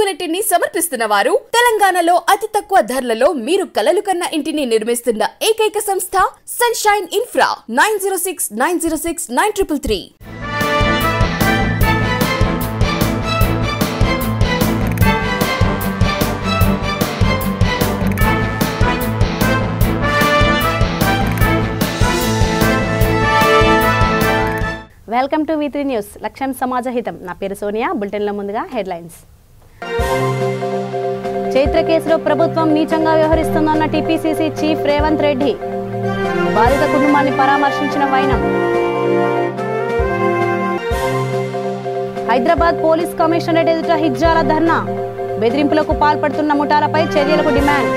ఆపర్చునిటీని సమర్పిస్తున్న వారు తెలంగాణలో అతి తక్కువ ధరలలో మీరు కలలు కన్న ఇంటిని నిర్మిస్తున్న ఏకైక సంస్థ sunshine infra 9069069333. Welcome to V3 news. లక్ష్యం సమాజహితం. నా పేరు సోనియా. బులెటిన్లో ముందుగా హెడ్లైన్స్. చైత్ర కేసులో ప్రభుత్వం నీచంగా వ్యవహరిస్తుందన్న టీపీసీసీ చీఫ్ రేవంత్ రెడ్డి. బాధిత కుటుంబాన్ని పరామర్శించిన వైనం. హైదరాబాద్ పోలీస్ కమిషనరేట్ ఎదుట హిజ్జాల ధర్నా. బెదిరింపులకు పాల్పడుతున్న ముఠాలపై చర్యలకు డిమాండ్.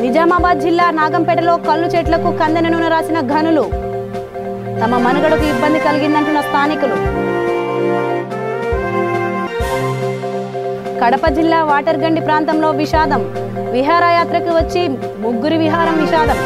నిజామాబాద్ జిల్లా నాగంపేటలో కల్లు చెట్లకు కందెన నూనె రాసిన ఘనులు. తమ మనుగడకు ఇబ్బంది కలిగిందంటున్న స్థానికులు. కడప జిల్లా వాటర్గండి ప్రాంతంలో విషాదం. విహారయాత్రకు వచ్చి ముగ్గురి విహారం విషాదం.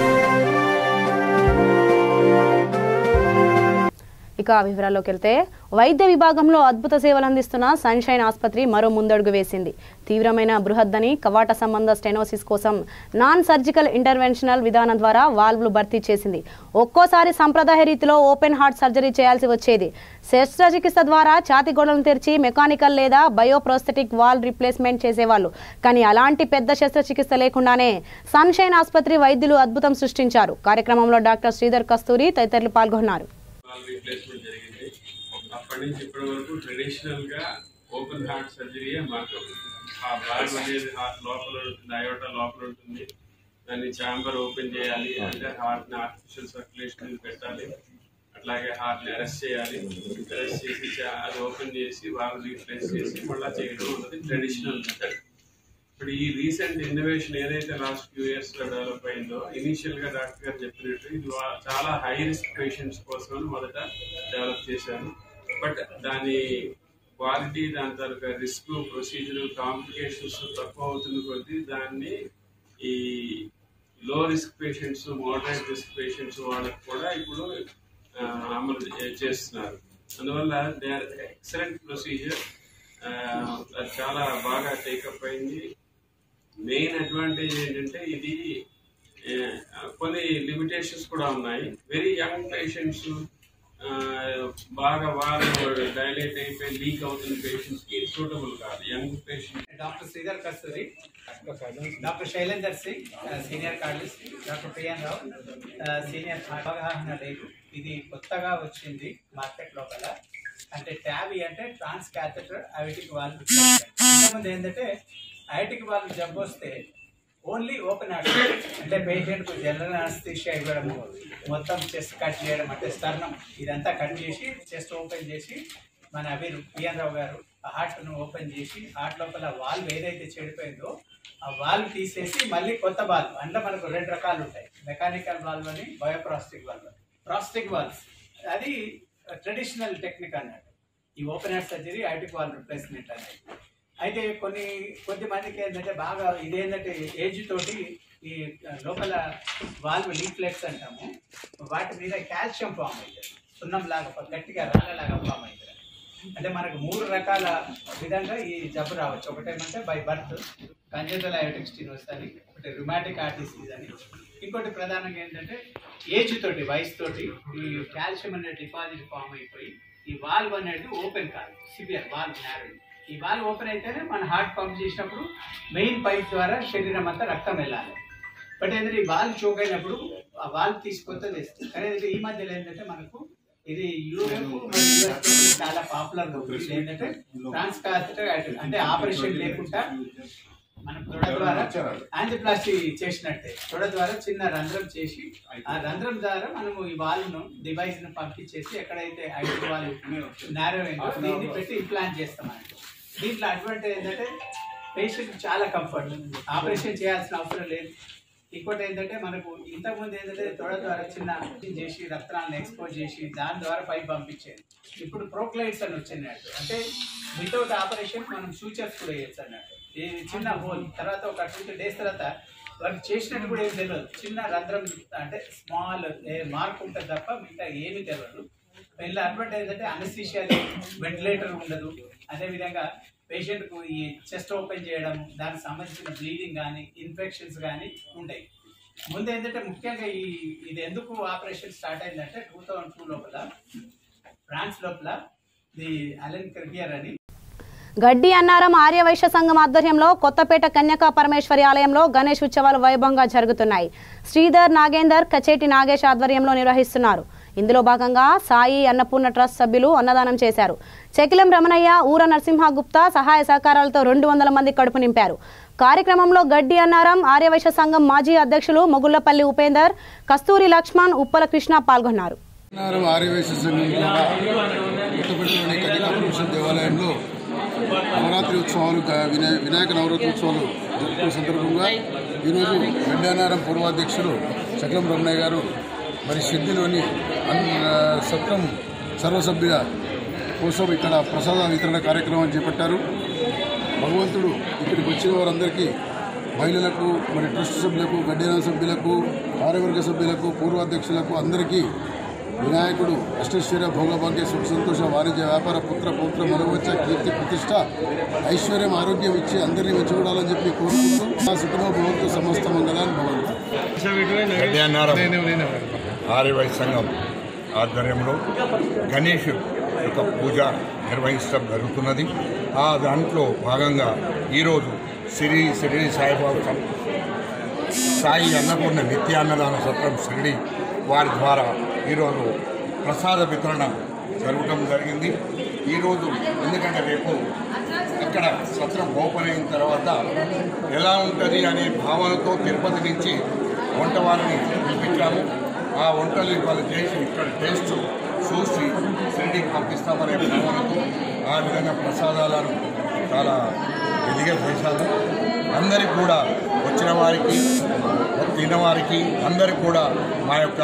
ఇక వివరాల్లోకి వెళ్తే, వైద్య విభాగంలో అద్భుత సేవలు అందిస్తున్న సన్షైన్ ఆసుపత్రి మరో ముందడుగు వేసింది. తీవ్రమైన బృహద్దని కవాట సంబంధ స్టెనోసిస్ కోసం నాన్ సర్జికల్ ఇంటర్వెన్షనల్ విధానం ద్వారా వాల్వ్లు భర్తీ చేసింది. ఒక్కోసారి సంప్రదాయ రీతిలో ఓపెన్ హార్ట్ సర్జరీ చేయాల్సి వచ్చేది. శస్త్రచికిత్స ద్వారా ఛాతి గోడలను తెరిచి మెకానికల్ లేదా బయోప్రోస్థెటిక్ వాల్వ్ రిప్లేస్మెంట్ చేసేవాళ్ళు. కానీ అలాంటి పెద్ద శస్త్రచికిత్స లేకుండానే సన్షైన్ ఆసుపత్రి వైద్యులు అద్భుతం సృష్టించారు. కార్యక్రమంలో డాక్టర్ శ్రీధర్ కస్తూరి తదితరులు పాల్గొన్నారు. రీప్లేస్మెంట్ జరిగింది. అప్పటి నుంచి ఇప్పటి వరకు ట్రెడిషనల్గా ఓపెన్ హార్ట్ సర్జరీయే మార్గం. ఆ వాల్వ్ అనేది హార్ట్ లోపల ఉంటుంది, అయోటా లోపల ఉంటుంది. దాన్ని ఛాంబర్ ఓపెన్ చేయాలి అంటే హార్ట్ని ఆర్టిఫిషియల్ సర్క్యులేషన్ పెట్టాలి. అట్లాగే హార్ట్ని అరెస్ట్ చేయాలి. అరెస్ట్ చేసి అది ఓపెన్ చేసి వాల్వ్ రీప్లేస్ చేసి మళ్ళీ చేయడం అన్నది ట్రెడిషనల్ మెథడ్. ఇప్పుడు ఈ రీసెంట్ ఇన్నోవేషన్ ఏదైతే లాస్ట్ ఫ్యూ ఇయర్స్లో డెవలప్ అయిందో, ఇనీషియల్గా డాక్టర్ గారు చెప్పినట్టు ఇది చాలా హై రిస్క్ పేషెంట్స్ కోసం మొదట డెవలప్ చేశారు. బట్ దాని క్వాలిటీ, దాని తర్వాత రిస్క్, ప్రొసీజర్, కాంప్లికేషన్స్ తక్కువ అవుతున్న కొద్దీ దాన్ని ఈ లో risk patients, moderate risk patients వాళ్ళకి కూడా ఇప్పుడు అమలు చేస్తున్నారు. అందువల్ల దే ఆర్ ఎక్సలెంట్ ప్రొసీజర్. అది చాలా బాగా టేకప్ అయింది. మెయిన్ అడ్వాంటేజ్ ఏంటంటే ఇది కొన్ని లిమిటేషన్స్ కూడా ఉన్నాయి. వెరీ యంగ్ పేషెంట్స్, బాగా వాళ్ళు డైలేట్ అయిపోయి లీక్ అవుతున్న పేషెంట్స్కి సూటబుల్ కాదు. Young patient. Doctor Sridhar Kasturi, doctor Shailender Singh senior కార్డిస్ట్, డాక్టర్ ప్రియాన్ రావు సీనియర్. అవగాహన లేదు, ఇది కొత్తగా వచ్చింది మార్కెట్ లోపల. అంటే ట్యాబీ అంటే ట్రాన్స్ క్యాథెటర్ అయోటిక్ వాల్వ్. ఇంతకుముందు ఏంటంటే అయోటిక్ వాల్వ్ జబ్బు వస్తే ఓన్లీ ఓపెన్ హార్ట్ అంటే పేషెంట్కు జనరల్ అనస్థీషియా ఇవ్వడము, మొత్తం చెస్ట్ కట్ చేయడం, అంటే స్తర్ణం ఇదంతా కట్ చేసి చెస్ట్ ఓపెన్ చేసి మన పిఎన్ రావు గారు హార్ట్ను ఓపెన్ చేసి హార్ట్ లోపల వాల్వ్ ఏదైతే చెడిపోయిందో ఆ వాల్వ్ తీసేసి మళ్ళీ కొత్త వాల్వ్. అంటే మనకు రెండు రకాలు ఉంటాయి, మెకానికల్ వాల్వ్ అని, బయోప్రాస్టిక్ వాల్వ్. ప్రాస్టిక్ వాల్వ్స్ అది ట్రెడిషనల్ టెక్నిక్ అన్నట్టు. ఈ open heart surgery aortic valve replacement అనేది. అయితే కొద్దిమందికి ఏంటంటే బాగా ఇదేంటంటే ఏజ్ తోటి ఈ లోపల వాల్వ్ లీఫ్లెట్స్ అంటాము, వాటి మీద కాల్షియం ఫామ్ అవుతుంది, సున్నంలాగా గట్టిగా రాళ్ళలాగా ఫామ్ అవుతుంది. అంటే మనకు 3 రకాల విధంగా ఈ జబ్బు రావచ్చు. ఒకటేమంటే by birth congenital aortic stenosis అని, ఒకటి రుమాటిక్ హార్ట్ డిసీజ్ అని, ఇంకోటి ప్రధానంగా ఏంటంటే ఏజ్ తోటి, వయసు తోటి ఈ కాల్షియం అనే డిపాజిట్ ఫామ్ అయిపోయి ఈ వాల్వ్ అనేది ఓపెన్ కాదు, సివియర్ వాల్వ్ నారోయింగ్. ఈ వాల్వ్ ఓపెన్ అయితేనే మన హార్ట్ పంప్ చేసినప్పుడు మెయిన్ పైప్ ద్వారా శరీరం అంతా రక్తం వెళ్ళాలి. బట్ ఏంటంటే ఈ వాల్వ్ చోక్ అయినప్పుడు ఆ వాల్వ్ తీసుకొస్తే తెస్తుంది. కానీ ఈ మధ్యలో ఏంటంటే మనకు ఇది యూరోప్ చాలా పాపులర్ ఉంది. ఏంటంటే ట్రాన్స్ క్యాథెటర్ అంటే ఆపరేషన్ లేకుండా మనం తొడ ద్వారా యాంజియోప్లాస్టీ చేసినట్టే తొడ ద్వారా చిన్న రంధ్రం చేసి ఆ రంధ్రం ద్వారా మనము ఈ వాల్వ్ను డివైస్ను పంపించేసి ఎక్కడైతే అయోటిక్ వాల్వ్ నారో అయిందో దీన్ని పెట్టి ఇంప్లాంట్ చేస్తామండి. దీంట్లో అడ్వాంటేజ్ ఏంటంటే పేషెంట్ చాలా కంఫర్ట్, ఆపరేషన్ చేయాల్సిన అవసరం లేదు. ఇంకోటి ఏంటంటే మనకు ఇంతకుముందు ఏంటంటే తొడ ద్వారా చిన్న చేసి రక్తాలను ఎక్స్పోజ్ చేసి దాని ద్వారా పైప్ పంపించేది. ఇప్పుడు ప్రోక్లైట్స్ అని వచ్చినట్టు, అంటే వితౌట్ ఆపరేషన్ మనం సూచర్స్ కూడా వేయచ్చు అన్నట్టు. ఇది చిన్న హోల్ తర్వాత ఒక 2 days తర్వాత వాటికి చేసినట్టు కూడా ఏం తెలియదు, చిన్న రంధ్రం అంటే స్మాల్ మార్క్ ఉంటుంది తప్ప మిగతా ఏమీ తెలియదు. వీళ్ళ అడ్వాంటేజ్ ఏంటంటే అనస్థీషియా వెంటిలేటర్ ఉండదు. అదేవిధంగా పేషెంట్కు ఈ చెస్ట్ ఓపెన్ చేయడం, దానికి సంబంధించిన బ్లీడింగ్ కానీ ఇన్ఫెక్షన్స్ కానీ ఉంటాయి. ముందు ఏంటంటే ముఖ్యంగా ఇది ఎందుకు ఆపరేషన్ స్టార్ట్ అయిందంటే 2002 లోపల ఫ్రాన్స్ లోపల ది అలెన్ క్రిపియర్ అని గడ్డి అన్నారం ఆర్యవైశ్య సంఘం ఆధ్వర్యంలో కొత్తపేట కన్యకా పరమేశ్వరి ఆలయంలో గణేష్ ఉత్సవాలు వైభవంగా జరుగుతున్నాయి. శ్రీధర్ నాగేందర్ కచేటి నాగేష్ ఆధ్వర్యంలో నిర్వహిస్తున్నారు. ఇందులో భాగంగా సాయి అన్నపూర్ణ ట్రస్ట్ సభ్యులు అన్నదానం చేశారు. చెకిలం రమణయ్య, ఊర నరసింహగుప్తా సహాయ సహకారాలతో 200 మంది కడుపు నింపారు. కార్యక్రమంలో గడ్డి అన్నారం ఆర్యవైశ్య సంఘం మాజీ అధ్యక్షులు మొగుళ్లపల్లి ఉపేందర్, కస్తూరి లక్ష్మణ్, ఉప్పల కృష్ణ పాల్గొన్నారు. దేవాలయంలో నవరాత్రి ఉత్సవాలు వినాయక నవరాత్రి ఉత్సవాలు జరుపుకునే సందర్భంగా ఈరోజు గడ్డానారం పూర్వాధ్యక్షులు చక్రం రమణయ్య గారు మరి సిద్ధిలోని సత్రం సర్వసభ్యుల కోసం ఇక్కడ ప్రసాద వితరణ కార్యక్రమాన్ని చేపట్టారు. భగవంతుడు ఇక్కడికి వచ్చిన వారందరికీ మహిళలకు మరి ట్రస్ట్ సభ్యులకు గడ్డానారం సభ్యులకు కార్యవర్గ సభ్యులకు పూర్వాధ్యక్షులకు అందరికీ వినాయకుడు అష్టైశ్వర్య భోగభాగ్య సుఖ సంతోష వాణిజ్య వ్యాపార పుత్ర పౌత్ర మనోవచ్చ కీర్తి ప్రతిష్ట ఐశ్వర్యం ఆరోగ్యం ఇచ్చి అందరినీ మెచ్చుకోవాలని చెప్పి కోరుకుంటూ నా సుఖనో భవంతు సమస్త మంగళాన్ని భవంతు. ఆర్యవైశ్య సంఘం ఆధ్వర్యంలో గణేష్ యొక్క పూజ నిర్వహించడం జరుగుతున్నది. ఆ దాంట్లో భాగంగా ఈరోజు షిరిడి సాయిబాబా సాయి అన్నపూర్ణ నిత్యాన్నదాన సత్రం షిరిడి వారి ద్వారా ఈరోజు ప్రసాద వితరణ జరగడం జరిగింది. ఈరోజు ఎందుకంటే రేపు అక్కడ సత్రం ఓపెన్ అయిన తర్వాత ఎలా ఉంటుంది అనే భావనతో తిరుపతి నుంచి వంట వారిని పిలిపించాము. ఆ వంటలు వాళ్ళు చేసి ఇక్కడ టేస్ట్ చూసి షిరిడికి పంపిస్తామనే భావనతో ఆ విధంగా ప్రసాదాలను చాలా ఎదిగా చేశారు. అందరికీ కూడా వచ్చిన వారికి తినవారికి అందరికీ కూడా మా యొక్క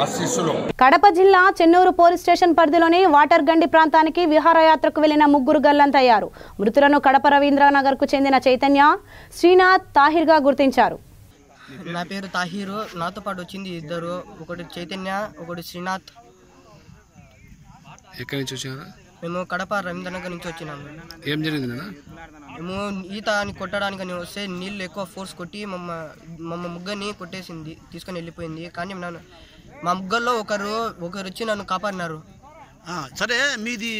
ఆశీస్సులు. కడప జిల్లా చెన్నూరు పోలీస్ స్టేషన్ పరిధిలోని వాటర్ గండి ప్రాంతానికి విహారయాత్రకు వెళ్లిన 3 గల్లంతయ్యారు. మృతులను కడప రవీంద్రనగర్ కు చెందిన చైతన్య, శ్రీనాథ్, తాహిర్ గా గుర్తించారు. నా పేరు తాహిరు, నాతో పాటు వచ్చింది ఇద్దరు, ఒకటి చైతన్య, ఒకటి శ్రీనాథ్. ఎక్కడి నుంచి వచ్చారా? మేము కడప రవీంద్రనగర్ నుంచి వచ్చినాము. ఏం జరిగింది? మేము ఈత అని కొట్టడానికి అని వస్తే నీళ్ళు ఎక్కువ ఫోర్స్ కొట్టి మమ్మ ముగ్గురిని కొట్టేసింది, తీసుకొని వెళ్ళిపోయింది. కానీ మా ముగ్గురులో ఒకరు వచ్చి నన్ను కాపాడినారు. సరే, మీది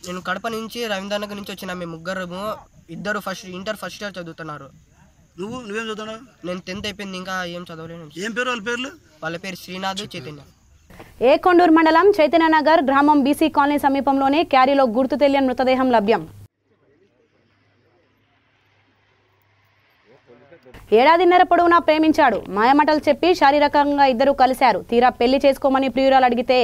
నేను కడప నుంచి రవీంద్రనగర్ నుంచి వచ్చిన. మేము ముగ్గురము, ఇద్దరు ఇంటర్ ఫస్ట్ ఇయర్ చదువుతున్నారు. నువ్వేం చదువుతున్నావు? నేను 10th అయిపోయింది, ఇంకా ఏం చదవలేను. ఏం పేరు వాళ్ళ పేర్లు? వాళ్ళ పేరు శ్రీనాథ్, చైతన్య. ఏకొండూరు మండలం చైతన్యనగర్ గ్రామం బీసీ కాలనీ సమీపంలోనే క్యారీలో గుర్తు తెలియని మృతదేహం లభ్యం. ఏడాదిన్నర పొడవునా ప్రేమించాడు. మాయమాటలు చెప్పి శారీరకంగా ఇద్దరు కలిశారు. తీరా పెళ్లి చేసుకోమని ప్రియురాలు అడిగితే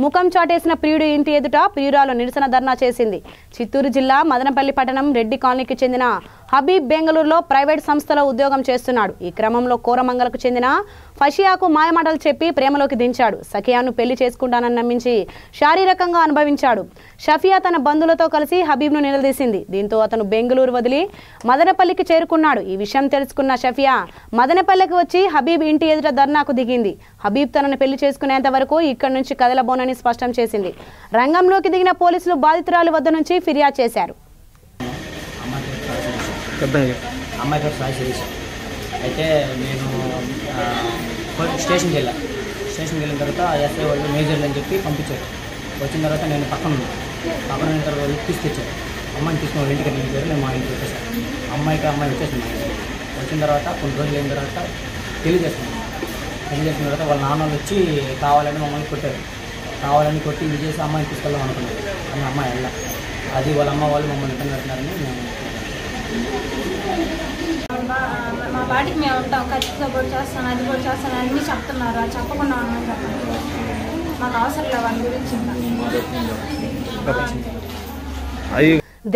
ముఖం చాటేసిన ప్రియుడు ఇంటి ఎదుట ప్రియురాలు నిరసన ధర్నా చేసింది. చిత్తూరు జిల్లా మదనపల్లి పట్టణం రెడ్డి కాలనీకి చెందిన హబీబ్ బెంగళూరులో ప్రైవేట్ సంస్థలో ఉద్యోగం చేస్తున్నాడు. ఈ క్రమంలో కోరమంగలకు చెందిన ఫషియాకు మాయమాటలు చెప్పి ప్రేమలోకి దించాడు. సఖియాను పెళ్లి చేసుకుంటానని నమ్మించి శారీరకంగా అనుభవించాడు. షఫియా తన బంధువులతో కలిసి హబీబ్ను నిలదీసింది. దీంతో అతను బెంగళూరు వదిలి మదనపల్లికి చేరుకున్నాడు. ఈ విషయం తెలుసుకున్న షఫియా మదనపల్లికి వచ్చి హబీబ్ ఇంటి ఎదుట ధర్నాకు దిగింది. హబీబ్ తనను పెళ్లి చేసుకునేంత వరకు ఇక్కడి నుంచి కదలబోనని స్పష్టం చేసింది. రంగంలోకి దిగిన పోలీసులు బాధితురాలి వద్ద నుంచి ఫిర్యాదు చేశారు. అమ్మాయి పేరు సాయి శిరీష. అయితే నేను స్టేషన్కి వెళ్ళాను. వెళ్ళిన తర్వాత ఎస్ఐ వాళ్ళు మేజర్లు అని చెప్పి పంపించారు. వచ్చిన తర్వాత నేను పక్కన ఉన్న తర్వాత వాళ్ళు తీసుకొచ్చారు. అమ్మాయిని తీసుకుని వాళ్ళ ఇంటికి వెళ్ళారు. నేను మా ఇంటికి వచ్చేసాను. అమ్మాయి వచ్చేసింది. మా ఇంటికి వచ్చిన తర్వాత కొన్ని రోజులు అయిన తర్వాత పెళ్లి చేసుకున్నాను. పెళ్లి చేసిన తర్వాత వాళ్ళ నాన్న వచ్చి కావాలని మమ్మల్ని కొట్టారు. కావాలని కొట్టి ఇది చేసి అమ్మాయిని తీసుకెళ్దాం అనుకున్నారు. కానీ అమ్మాయి వెళ్ళా. అది వాళ్ళ అమ్మ వాళ్ళు మమ్మల్ని ఇబ్బంది పెడుతున్నారని మేము మా బాటికి మేము ఉంటాం, ఖచ్చితంగా కూడా చేస్తాను, అది కూడా చేస్తాను అన్నీ చెప్తున్నారు. చెప్పకుండా మాకు అవసరం లేవు వాటి గురించి.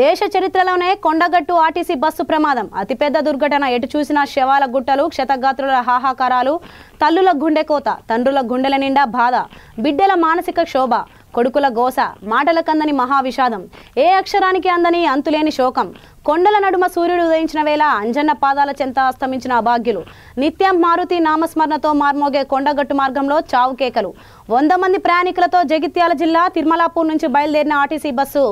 దేశ చరిత్రలోనే కొండగట్టు ఆర్టీసీ బస్సు ప్రమాదం అతిపెద్ద దుర్ఘటన. ఎటు చూసినా శవాల గుట్టలు, క్షతగాత్రుల హాహాకారాలు, తల్లుల గుండెకోత, తండ్రుల గుండెల నిండా బాధ, బిడ్డల మానసిక క్షోభ, కొడుకుల గోస, మాటల కందని మహావిషాదం, ఏ అక్షరానికి అందని అంతులేని శోకం. కొండల నడుమ సూర్యుడు ఉదయించిన వేళ అంజన్న పాదాల చెంత అస్తమించిన అభాగ్యులు. నిత్యం మారుతి నామస్మరణతో మార్మోగే కొండగట్టు మార్గంలో చావు కేకలు. 100 మంది ప్రయాణికులతో జగిత్యాల జిల్లా తిరుమలాపూర్ నుంచి బయలుదేరిన ఆర్టీసీ బస్సు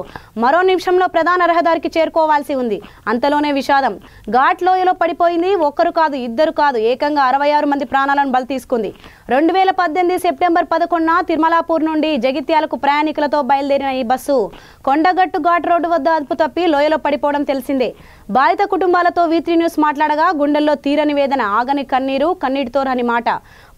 మరో నిమిషంలో ప్రధాన రహదారికి చేరుకోవాల్సి ఉంది. అంతలోనే విషాదం. ఘాట్ లోయలో పడిపోయింది. ఒక్కరు కాదు, ఇద్దరు కాదు, ఏకంగా 66 మంది ప్రాణాలను బలి తీసుకుంది. 2018 సెప్టెంబర్ 11న తిరుమలాపూర్ నుండి జగిత్యాలకు ప్రయాణికులతో బయలుదేరిన ఈ బస్సు కొండగట్టు ఘాట్ రోడ్డు వద్ద అదుపు తప్పి లోయలో పడిపోవడం తెలిసిందే. బాధిత కుటుంబాలతో V3 న్యూస్ మాట్లాడగా గుండెల్లో తీరని వేదన, ఆగని కన్నీరు, కన్నీటితో రాని మాట.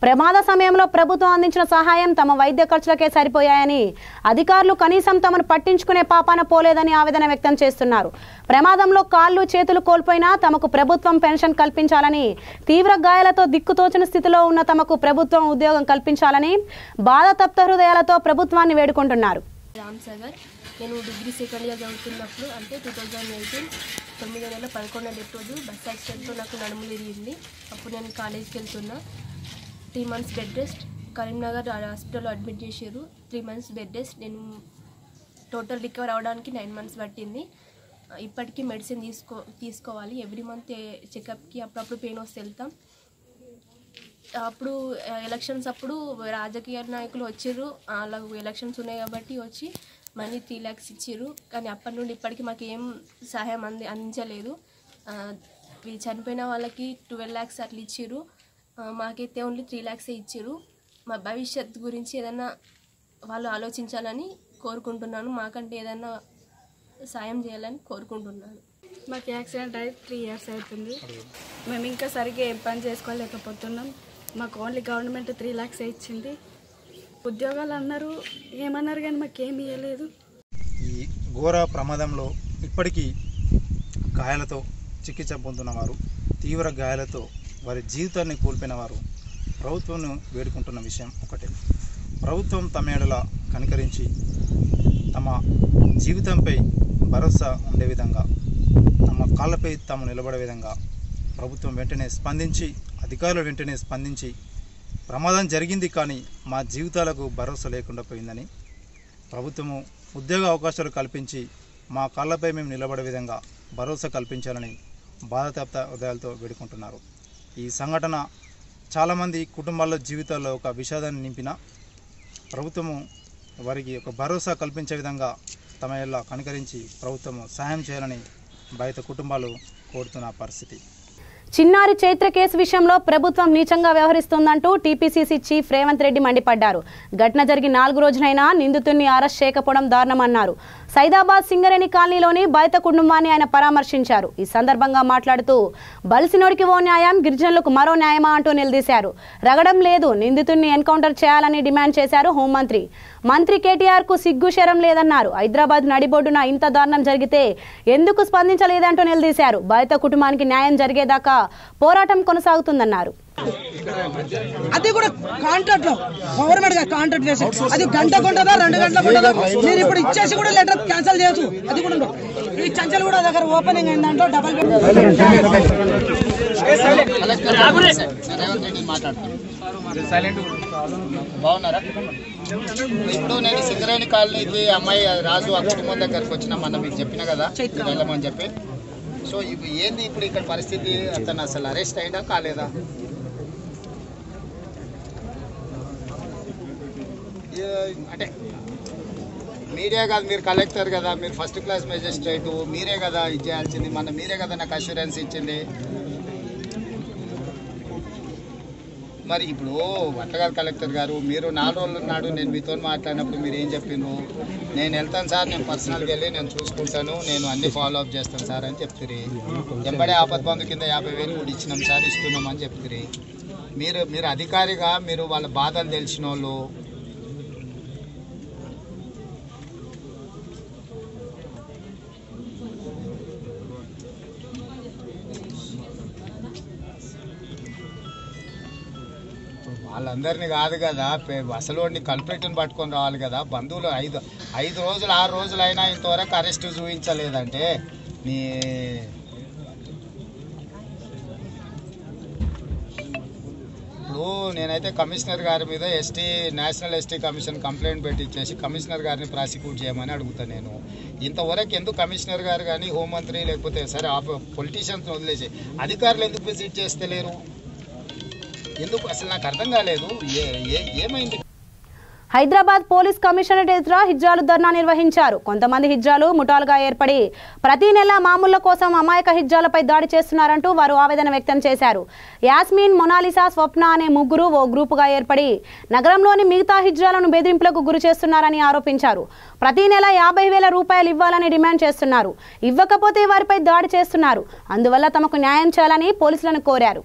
ప్రమాద సమయంలో ప్రభుత్వం అందించిన సహాయం తమ వైద్య ఖర్చులకే సరిపోయాయని, అధికారులు కనీసం తమను పట్టించుకునే పాపాన పోలేదని ఆవేదన వ్యక్తం చేస్తున్నారు. ప్రమాదంలో కాళ్ళు చేతులు కోల్పోయినా తమకు ప్రభుత్వం పెన్షన్ కల్పించాలని, తీవ్ర గాయాలతో దిక్కుతోచని స్థితిలో ఉన్న తమకు ప్రభుత్వం ఉద్యోగం కల్పించాలని బాధ తప్త హృదయాలతో ప్రభుత్వాన్ని వేడుకుంటున్నారు. రామ్సాగర్, నేను డిగ్రీ సెకండ్ ఇయర్ చదువుతున్నప్పుడు అంటే 2018 9 నెలల 11వ రోజు బస్ యాక్సిడెంట్తో నాకు నడుము విరిగింది. అప్పుడు నేను కాలేజీకి వెళ్తున్నా. 3 months బెడ్ రెస్ట్, కరీంనగర్ హాస్పిటల్లో అడ్మిట్ చేశారు. 3 months బెడ్ రెస్ట్. నేను టోటల్ రికవర్ అవ్వడానికి 9 months పట్టింది. ఇప్పటికీ మెడిసిన్ తీసుకోవాలి. ఎవ్రీ మంత్ చెకప్కి అప్పుడప్పుడు పెయిన్ వస్తే వెళ్తాం. అప్పుడు ఎలక్షన్స్ అప్పుడు రాజకీయ నాయకులు వచ్చారు. అలా ఎలక్షన్స్ ఉన్నాయి కాబట్టి వచ్చి మనీ 3 lakhs ఇచ్చారు. కానీ అప్పటి నుండి ఇప్పటికీ మాకు ఏం సహాయం అందించలేదు. చనిపోయిన వాళ్ళకి 12 lakhs అట్లా ఇచ్చారు. మాకైతే ఓన్లీ 3 lakhs ఇచ్చారు. మా భవిష్యత్తు గురించి ఏదైనా వాళ్ళు ఆలోచించాలని కోరుకుంటున్నాను. మాకంటే ఏదైనా సాయం చేయాలని కోరుకుంటున్నాను. మాకు యాక్సిడెంట్ అయి 3 years అవుతుంది. మేము ఇంకా సరిగ్గా ఏం పని చేసుకోలేకపోతున్నాం. మాకు ఓన్లీ గవర్నమెంట్ 3 lakhs ఇచ్చింది. ఉద్యోగాలు అన్నారు, ఏమన్నారు, కానీ మాకేమి ఇవ్వలేదు. ఈ ఘోర ప్రమాదంలో ఇప్పటికీ గాయాలతో చికిత్స పొందుతున్నవారు, తీవ్ర గాయాలతో వారి జీవితాన్ని కోల్పోయిన వారు ప్రభుత్వంను వేడుకుంటున్న విషయం ఒకటే. ప్రభుత్వం తమ ఎడల కనికరించి తమ జీవితంపై భరోసా ఉండే విధంగా, తమ కాళ్ళపై తాము నిలబడే విధంగా ప్రభుత్వం వెంటనే స్పందించి, అధికారులు వెంటనే స్పందించి ప్రమాదం జరిగింది కానీ మా జీవితాలకు భరోసా లేకుండా పోయిందని, ప్రభుత్వము ఉద్యోగ అవకాశాలు కల్పించి మా కాళ్ళపై మేము నిలబడే విధంగా భరోసా కల్పించాలని బాధతప్త హృదయాలతో వేడుకుంటున్నారు. ఈ సంఘటన చాలామంది కుటుంబాల జీవితాల్లో ఒక విషాదాన్ని నింపిన ప్రభుత్వము వారికి ఒక భరోసా కల్పించే విధంగా తమ ఎలా కనికరించి ప్రభుత్వము సహాయం చేయాలని బాధిత కుటుంబాలు కోరుతున్న పరిస్థితి. చిన్నారి చైత్ర కేసు విషయంలో ప్రభుత్వం నీచంగా వ్యవహరిస్తోందంటూ టీపీసీసీ చీఫ్ రేవంత్ రెడ్డి మండిపడ్డారు. ఘటన జరిగి 4 రోజులైనా నిందితుడిని అరెస్ట్ చేయకపోవడం దారుణమన్నారు. సైదాబాద్ సింగరేణి కాలనీలోని బాధిత కుటుంబాన్ని ఆయన పరామర్శించారు. ఈ సందర్భంగా మాట్లాడుతూ బలిసినోడికి ఓ న్యాయం, గిరిజనులకు మరో న్యాయమా అంటూ నిలదీశారు. రగడం లేదు, నిందితుడిని ఎన్కౌంటర్ చేయాలని డిమాండ్ చేశారు హోంమంత్రి. మంత్రి కేటీఆర్కు సిగ్గు శరం లేదన్నారు. హైదరాబాద్ నడిబొడ్డున ఇంత దారుణం జరిగితే ఎందుకు స్పందించలేదంటూ నిలదీశారు. బాధిత కుటుంబానికి న్యాయం జరిగేదాకా పోరాటం కొనసాగుతుందన్నారు. అది కూడా కాంట్రాక్ట్ లో గవర్నమెంట్ గా కాంట్రాక్ట్ చేసి అది గంట కొంటదా 2 గంటలకు ఉంటుందా, మీరు ఇప్పుడు ఇచ్చేసి కూడా లెటర్ క్యాన్సిల్ చేయొచ్చు. అది కూడా ఈ చంచల్ కూడా దగ్గర ఓపెనింగ్ అయిందంటో డబల్ బాగున్నారా? ఇప్పుడు నేను సింగరేణి కాలనీకి అమ్మాయి రాజు ఆ కుటుంబం దగ్గరకు వచ్చినా మొన్న మీకు చెప్పిన కదా వెళ్ళమని చెప్పి. సో ఇప్పుడు ఏంది ఇప్పుడు ఇక్కడ పరిస్థితి? అతను అసలు అరెస్ట్ అయినా కాలేదా? అంటే మీరే కాదు, మీరు కలెక్టర్ కదా, మీరు ఫస్ట్ క్లాస్ మెజిస్ట్రేట్, మీరే కదా ఇది చేయాల్సింది. మన మీరే కదా నాకు అష్యూరెన్స్ ఇచ్చింది. మరి ఇప్పుడు అట్లా కాదు కలెక్టర్ గారు, మీరు 4 రోజులు ఉన్నాడు నేను మీతో మాట్లాడినప్పుడు మీరు ఏం చెప్పిండ్రు? నేను వెళ్తాను సార్, నేను పర్సనల్గా వెళ్ళి నేను చూసుకుంటాను, నేను అన్ని ఫాలో అప్ చేస్తాను సార్ అని చెప్తురి. ఎంబడే ఆపద్ బంధు కింద 50,000 కూడా ఇచ్చినాం సార్, ఇస్తున్నాం అని చెప్తురి. మీరు అధికారిగా మీరు వాళ్ళ బాధలు తెలిసిన వాళ్ళు, వాళ్ళందరినీ కాదు కదా, అసలు కల్ప్రిట్ని పట్టుకొని రావాలి కదా. బంధువులు 5 రోజులు 6 రోజులైనా ఇంతవరకు అరెస్ట్ చూపించలేదంటే నీ ఇప్పుడు నేనైతే కమిషనర్ గారి మీద నేషనల్ ఎస్టీ కమిషన్ కంప్లైంట్ పెట్టించేసి కమిషనర్ గారిని ప్రాసిక్యూట్ చేయమని అడుగుతాను. నేను ఇంతవరకు ఎందుకు కమిషనర్ గారు కానీ హోంమంత్రి లేకపోతే సరే పొలిటీషియన్స్ వదిలేసి అధికారులు ఎందుకు విజిట్ చేస్తలేరు? ఎందుకు అసలు నాకు అర్థం కాలేదు. ఏమైంది? హైదరాబాద్ పోలీస్ కమిషనరేట్ ఎదుట హిజ్రాలు ధర్నా నిర్వహించారు. కొంతమంది హిజ్రాలు ముఠాలుగా ఏర్పడి ప్రతి నెల మామూళ్ల కోసం అమాయక హిజ్రాలపై దాడి చేస్తున్నారంటూ వారు ఆవేదన వ్యక్తం చేశారు. యాస్మిన్, మొనాలిసా, స్వప్న అనే ముగ్గురు ఓ గ్రూపుగా ఏర్పడి నగరంలోని మిగతా హిజ్రాలను బెదిరింపులకు గురి చేస్తున్నారని ఆరోపించారు. ప్రతి నెల 50,000 రూపాయలు ఇవ్వాలని డిమాండ్ చేస్తున్నారు. ఇవ్వకపోతే వారిపై దాడి చేస్తున్నారు. అందువల్ల తమకు న్యాయం చేయాలని పోలీసులను కోరారు.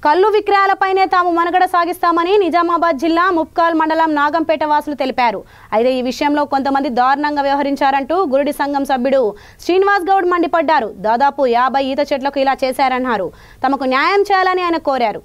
కల్లు విక్రయాలపైనే తాము మనుగడ సాగిస్తామని నిజామాబాద్ జిల్లా ముప్కాల్ మండలం నాగంపేట వాసులు తెలిపారు. అయితే ఈ విషయంలో కొంతమంది దారుణంగా వ్యవహరించారంటూ గురుడి సంఘం సభ్యుడు శ్రీనివాస్ గౌడ్ మండిపడ్డారు. దాదాపు 50 ఈత చెట్లకు ఇలా చేశారన్నారు. తమకు న్యాయం చేయాలని ఆయన కోరారు.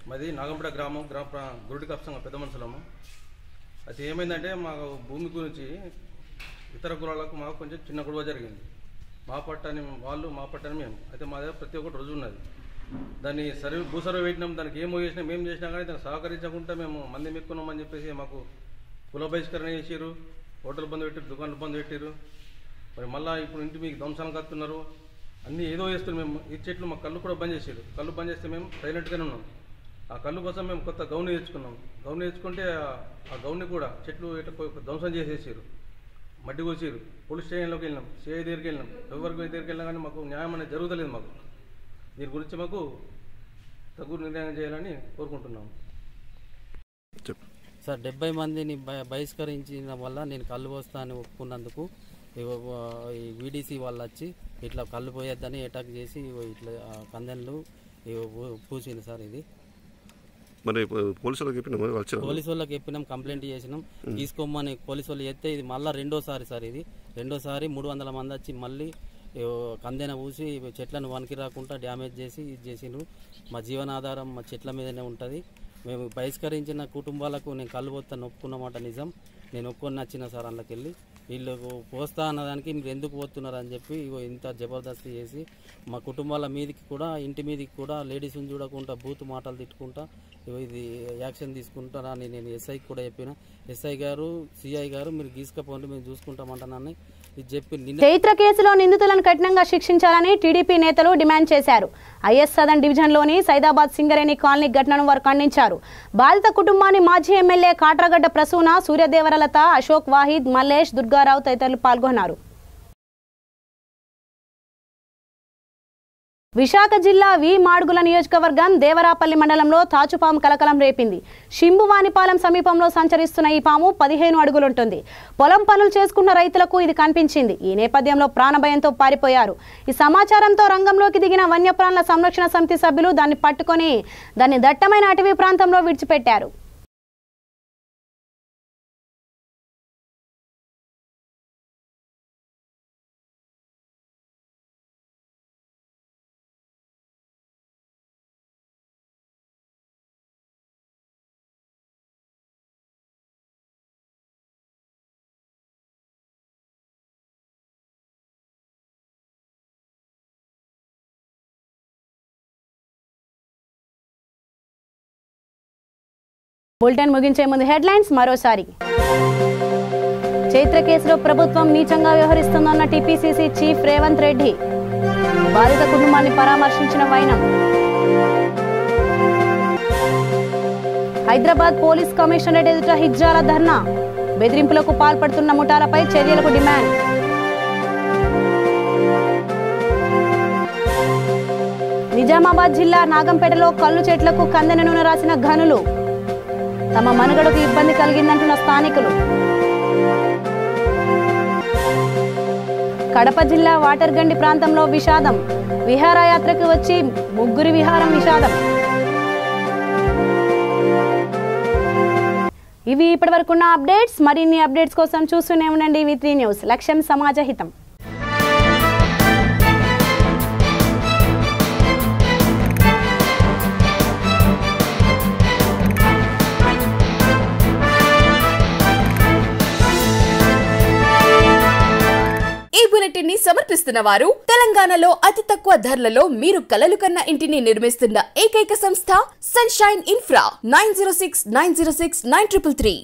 మాది నాగంపేట గ్రామం గురుడి కప్సంగా పెద్ద మనుషులము. అది ఏమైందంటే మాకు భూమి గురించి ఇతర కులాలకు మాకు కొంచెం చిన్న గొడవ జరిగింది. మా పట్టని వాళ్ళు, మా పట్టని మేము. అయితే మా దగ్గర ప్రతి ఒక్కటి రుజువు ఉన్నది. దాన్ని భూసర్వే పెట్టినాం. దానికి ఏమో చేసినా మేము చేసినా కానీ దానికి సహకరించకుండా మేము మంది మెక్కున్నామని చెప్పేసి మాకు కుల బహిష్కరణ చేసారు. హోటల్ బంద్ పెట్టారు, దుకాణాలు బంద్ పెట్టారు. మరి మళ్ళీ ఇప్పుడు ఇంటి మీకు ధ్వంసాలు కడుతున్నారు. అన్నీ ఏదో చేస్తున్నారు. మేము ఈ చెట్లు మా కళ్ళు కూడా బంద్ చేసారు. కళ్ళు బంద్ చేస్తే మేము సైలెంట్గానే ఉన్నాం. ఆ కళ్ళు కోసం మేము కొత్త గౌన్ తెచ్చుకున్నాం. గౌన్ తెచ్చుకుంటే ఆ గౌన్ని కూడా చెట్లు ధ్వంసం చేసేసారు, మడ్డి కోసారు. పోలీస్ స్టేషన్లోకి వెళ్ళినాం, సిఐ దగ్గరికి వెళ్ళినాం, ఎవరికి దగ్గరికి వెళ్ళినా కానీ మాకు న్యాయం అనేది జరుగుతలేదు. మాకు దీని గురించి మాకు తగు నిర్ణయం చేయాలని కోరుకుంటున్నాము. సార్ 70 మందిని బహిష్కరించిన వల్ల నేను కళ్ళు పోస్తా అని ఒప్పుకున్నందుకు ఈ వీడీసీ వాళ్ళు వచ్చి ఇట్లా కళ్ళు పోయొద్దని అటాక్ చేసి ఇట్లా కందెన్లు పూసింది సార్. ఇది మరి పోలీసు వాళ్ళకి చెప్పినాం, కంప్లైంట్ చేసినాం, తీసుకోమని పోలీసు వాళ్ళు చేస్తే ఇది మళ్ళీ రెండోసారి సార్. ఇది రెండోసారి 300 మంది వచ్చి మళ్ళీ కందెన పూసి చెట్లను వనికి రాకుండా డ్యామేజ్ చేసి ఇది చేసిండ్రు. మా జీవనాధారం మా చెట్ల మీదనే ఉంటుంది. మేము బహిష్కరించిన కుటుంబాలకు నేను కళ్ళు పోతాను ఒప్పుకున్నమాట నిజం. నేను ఒప్పుకొని నచ్చిన సార్ అందులోకి వెళ్ళి వీళ్ళు పోస్తా అన్నదానికి మీరు ఎందుకు పోతున్నారు అని చెప్పి ఇంత జబర్దస్తి చేసి మా కుటుంబాల మీదకి కూడా ఇంటి మీదకి కూడా లేడీస్ని చూడకుండా బూత్ మాటలు తిట్టుకుంటా ఇది యాక్షన్ తీసుకుంటారా అని నేను ఎస్ఐకి కూడా చెప్పిన. ఎస్ఐ గారు సిఐ గారు మీరు గీసుకపోండి మేము చూసుకుంటామంటానని ఇది చెప్పి చైత్ర కేసులో నిందితులను కఠినంగా శిక్షించాలని టీడీపీ నేతలు డిమాండ్ చేశారు. ఐఎస్ సదన్ డివిజన్లోని సైదాబాద్ సింగరేణి కాలనీ ఘటనను వారు ఖండించారు. బాధిత కుటుంబాన్ని మాజీ ఎమ్మెల్యే కాట్రగడ్డ ప్రసూన, సూర్యదేవరలత, అశోక్ వాహిద్, మల్లేష్, దుర్గారావు తదితరులు పాల్గొన్నారు. విశాఖ జిల్లా వి మాడుగుల నియోజకవర్గం దేవరాపల్లి మండలంలో తాచుపాము కలకలం రేపింది. షింబువానిపాలెం సమీపంలో సంచరిస్తున్న ఈ పాము 15 అడుగులుంటుంది. పొలం పనులు చేసుకున్న రైతులకు ఇది కనిపించింది. ఈ నేపథ్యంలో ప్రాణభయంతో పారిపోయారు. ఈ సమాచారంతో రంగంలోకి దిగిన వన్యప్రాణుల సంరక్షణ సమితి సభ్యులు దాన్ని పట్టుకొని దాన్ని దట్టమైన అటవీ ప్రాంతంలో విడిచిపెట్టారు. బులెటిన్ ముగించే ముందు హెడ్లైన్స్ మరోసారి. చైత్ర కేసులో ప్రభుత్వం నీచంగా వ్యవహరిస్తుందన్న టీపీసీసీ చీఫ్ రేవంత్ రెడ్డి. బాధిత కుటుంబాన్ని పరామర్శించిన వైనం. హైదరాబాద్ పోలీస్ కమిషనరేట్ ఎదుట హిజ్జాల ధర్నా. బెదిరింపులకు పాల్పడుతున్న ముఠాలపై చర్యలకు డిమాండ్. నిజామాబాద్ జిల్లా నాగంపేటలో కల్లు చెట్లకు కందెన నూనె రాసిన ఘనులు. తమ మనుగడకు ఇబ్బంది కలిగిందంటున్న స్థానికులు. కడప జిల్లా వాటర్గండి ప్రాంతంలో విషాదం. విహారయాత్రకు వచ్చి ముగ్గురి విహారం విషాదం. ఇవి ఇప్పటివరకున్న అప్డేట్స్. మరిన్ని అప్డేట్స్ కోసం చూస్తూనే ఉండండి V3 న్యూస్. లక్ష్యం సమాజ హితం. బులెటిన్ ని సమర్పిస్తున్న వారు తెలంగాణలో అతి తక్కువ ధరలలో మీరు కలలు కన్న ఇంటిని నిర్మిస్తున్న ఏకైక సంస్థ సన్షైన్ ఇన్ఫ్రా 9069069333.